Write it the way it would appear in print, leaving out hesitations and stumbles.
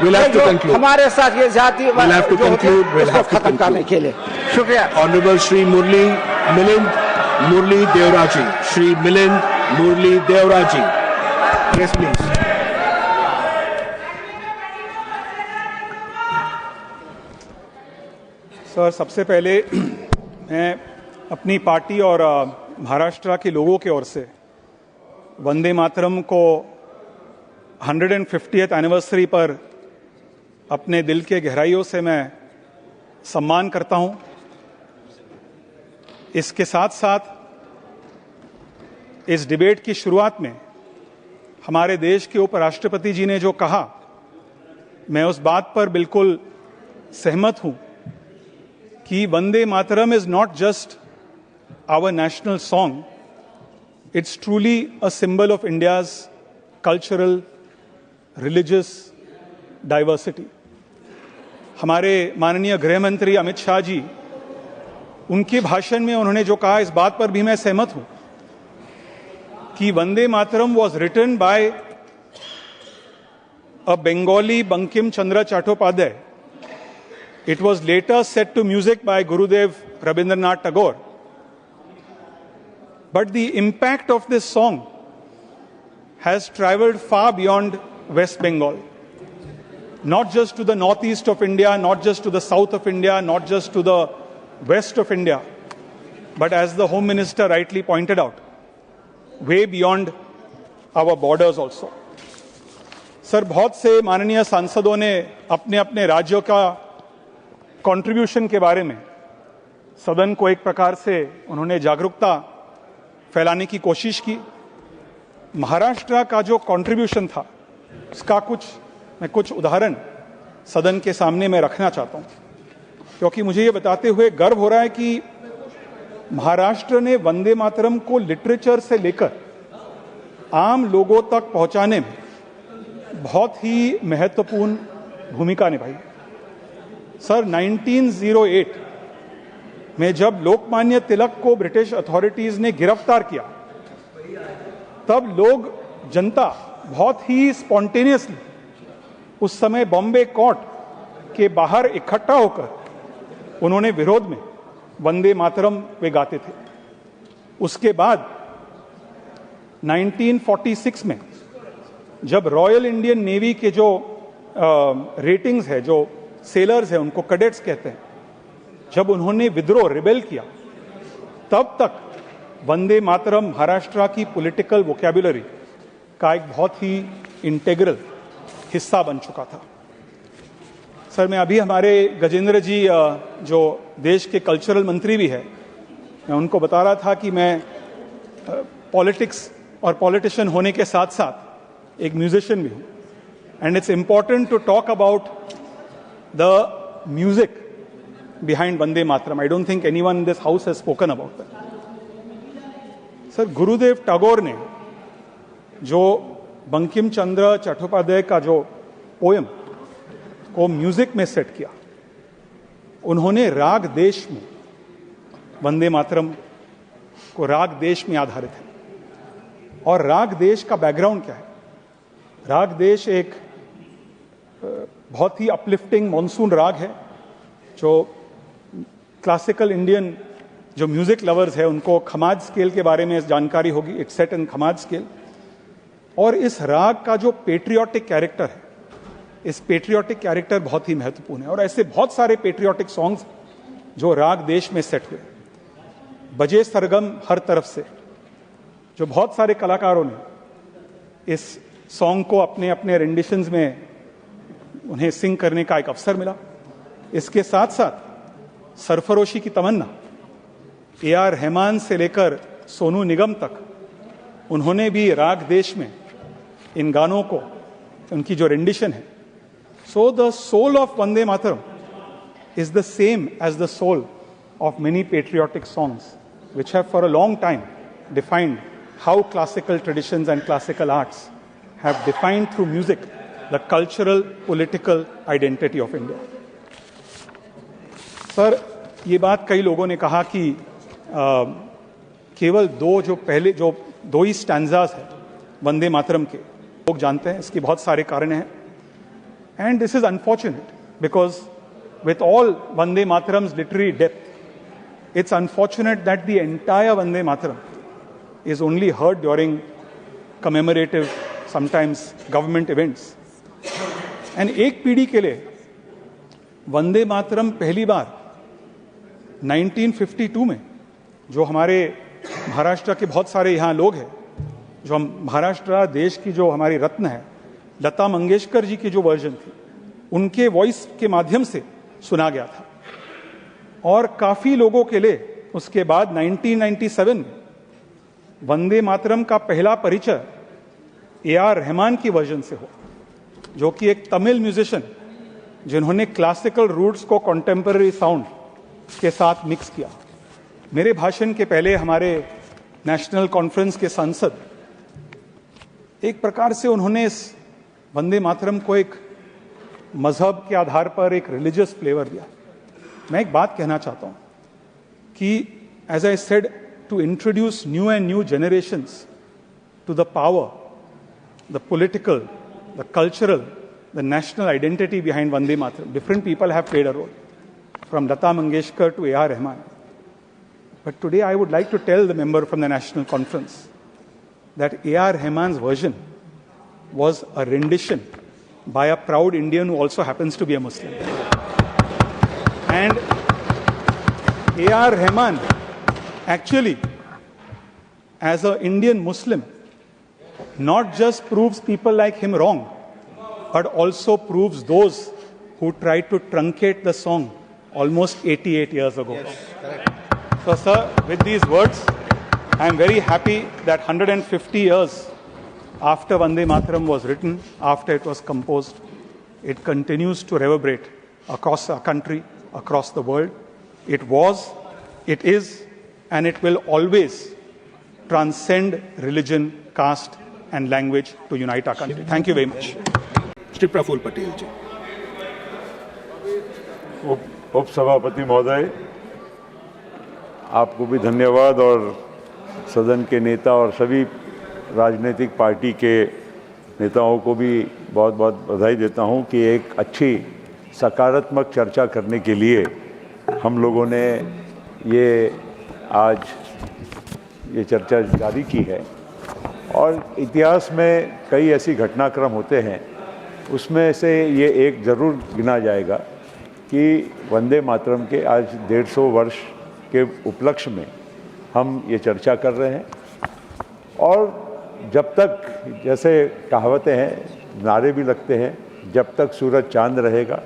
We'll have to conclude. हमारे साथ ये जाति We'll have to conclude. We'll have to खत्म करने के लिए शुक्रिया। Honorable Shri Milind Murli Deoraji. Shri Milind Murli Deoraji. Yes, please. Sir, सबसे पहले मैं अपनी पार्टी और महाराष्ट्र के लोगों की ओर से वंदे मातरम को 150th एनिवर्सरी पर अपने दिल के गहराइयों से मैं सम्मान करता हूं। इसके साथ साथ इस डिबेट की शुरुआत में हमारे देश के उपराष्ट्रपति जी ने जो कहा, मैं उस बात पर बिल्कुल सहमत हूं कि Vande Mataram is not just our national song, it's truly a symbol of India's cultural religious diversity. हमारे माननीय गृह मंत्री अमित शाह जी, उनके भाषण में उन्होंने जो कहा, इस बात पर भी मैं सहमत हूं कि Vande Mataram was written by a Bengali Bankim Chandra Chattopadhyay. It was later set to music by Gurudev Rabindranath Tagore. But the impact of this song has traveled far beyond West Bengal. Not just to the northeast of India, not just to the south of India, not just to the west of India, but as the Home Minister rightly pointed out, way beyond our borders also. Sir, बहुत से माननीय सांसदों ने अपने अपने राज्यों का contribution के बारे में सदन को एक प्रकार से उन्होंने जागरूकता फैलाने की कोशिश की। महाराष्ट्र का जो कंट्रीब्यूशन था, उसका कुछ उदाहरण सदन के सामने मैं रखना चाहता हूं, क्योंकि मुझे ये बताते हुए गर्व हो रहा है कि महाराष्ट्र ने वंदे मातरम को लिटरेचर से लेकर आम लोगों तक पहुंचाने में बहुत ही महत्वपूर्ण भूमिका निभाई। सर, 1908 में जब लोकमान्य तिलक को ब्रिटिश अथॉरिटीज ने गिरफ्तार किया, तब लोग, जनता बहुत ही स्पॉन्टेनियसली उस समय बॉम्बे कोर्ट के बाहर इकट्ठा होकर उन्होंने विरोध में वंदे मातरम वे गाते थे। उसके बाद 1946 में जब रॉयल इंडियन नेवी के जो रेटिंग्स है, जो सेलर्स हैं, उनको कैडेट्स कहते हैं, जब उन्होंने विद्रोह रिबेल किया, तब तक वंदे मातरम महाराष्ट्र की पॉलिटिकल वोकैबुलरी का एक बहुत ही इंटीग्रल हिस्सा बन चुका था। सर, मैं अभी हमारे गजेंद्र जी जो देश के कल्चरल मंत्री भी है, मैं उनको बता रहा था कि मैं पॉलिटिक्स और पॉलिटिशियन होने के साथ साथ एक म्यूजिशियन भी हूं, and it's important to talk about the music behind Vande Mataram. I don't think anyone in this house has spoken about that. Sir, गुरुदेव टैगोर ने जो बंकिम चंद्र चट्टोपाध्याय का जो पोयम को म्यूजिक में सेट किया, उन्होंने राग देश में वंदे मातरम को राग देश में आधारित है। और राग देश का बैकग्राउंड क्या है? राग देश एक बहुत ही अपलिफ्टिंग मॉनसून राग है, जो क्लासिकल इंडियन जो म्यूजिक लवर्स है उनको खमाज स्केल के बारे में जानकारी होगी। It's set in Khamaj scale. और इस राग का जो पेट्रियोटिक कैरेक्टर है, इस पेट्रियोटिक कैरेक्टर बहुत ही महत्वपूर्ण है। और ऐसे बहुत सारे पेट्रियोटिक सॉन्ग्स जो राग देश में सेट हुए, बजे सरगम हर तरफ से, जो बहुत सारे कलाकारों ने इस सॉन्ग को अपने अपने रेंडिशंस में उन्हें सिंग करने का एक अवसर मिला। इसके साथ साथ सरफरोशी की तमन्ना, AR रहमान से लेकर सोनू निगम तक, उन्होंने भी राग देश में इन गानों को, उनकी जो रेंडिशन है, so the soul of Vande Mataram is the same as the soul of many patriotic songs which have for a long time defined how classical traditions and classical arts have defined through music the cultural, political identity of India. Sir, ये बात कई लोगों ने कहा कि केवल जो दो ही स्टैंजास है वंदे मातरम के, लोग जानते हैं। इसके बहुत सारे कारण हैं। And this is unfortunate because with all Vande Mataram's literary depth, it's unfortunate that the entire Vande Mataram is only heard during commemorative, sometimes government events. And एक पीढ़ी के लिए वंदे मातरम पहली बार 1952 में, जो हमारे महाराष्ट्र के बहुत सारे यहाँ लोग हैं, जो हम महाराष्ट्र देश की जो हमारी रत्न है लता मंगेशकर जी की जो वर्जन थी, उनके वॉइस के माध्यम से सुना गया था। और काफी लोगों के लिए उसके बाद 1997 में वंदे मातरम का पहला परिचय AR रहमान की वर्जन से हो, जो कि एक तमिल म्यूजिशियन जिन्होंने क्लासिकल रूट्स को कॉन्टेम्पररी साउंड के साथ मिक्स किया। मेरे भाषण के पहले हमारे नेशनल कॉन्फ्रेंस के सांसद एक प्रकार से उन्होंने इस वंदे मातरम को एक मजहब के आधार पर एक रिलीजियस फ्लेवर दिया। मैं एक बात कहना चाहता हूं कि as I said, to introduce new and new generations to the power, the political, the cultural, the national identity behind Vande Mataram. Different people have played a role, from Lata Mangeshkar to AR Rahman. But today I would like to tell the member from the National Conference that AR Rahman's version was a rendition by a proud Indian who also happens to be a Muslim. And AR Rahman actually, as an Indian Muslim, not just proves people like him wrong, but also proves those who tried to truncate the song almost 88 years ago. Yes, correct. So, sir, with these words, I am very happy that 150 years after Vande Mataram was written, after it was composed, it continues to reverberate across our country, across the world. It was, it is, and it will always transcend religion, caste, and language to unite our country. Thank you very much. Shri Praful Patel ji. उप सभापति महोदय, आपको भी धन्यवाद और सदन के नेता और सभी राजनीतिक पार्टी के नेताओं को भी बहुत बहुत बधाई देता हूं कि एक अच्छी सकारात्मक चर्चा करने के लिए हम लोगों ने आज ये चर्चा जारी की है। और इतिहास में कई ऐसी घटनाक्रम होते हैं, उसमें से ये एक ज़रूर गिना जाएगा कि वंदे मातरम के आज 150 वर्ष के उपलक्ष्य में हम ये चर्चा कर रहे हैं। और जब तक, जैसे कहावतें हैं, नारे भी लगते हैं, जब तक सूरज चांद रहेगा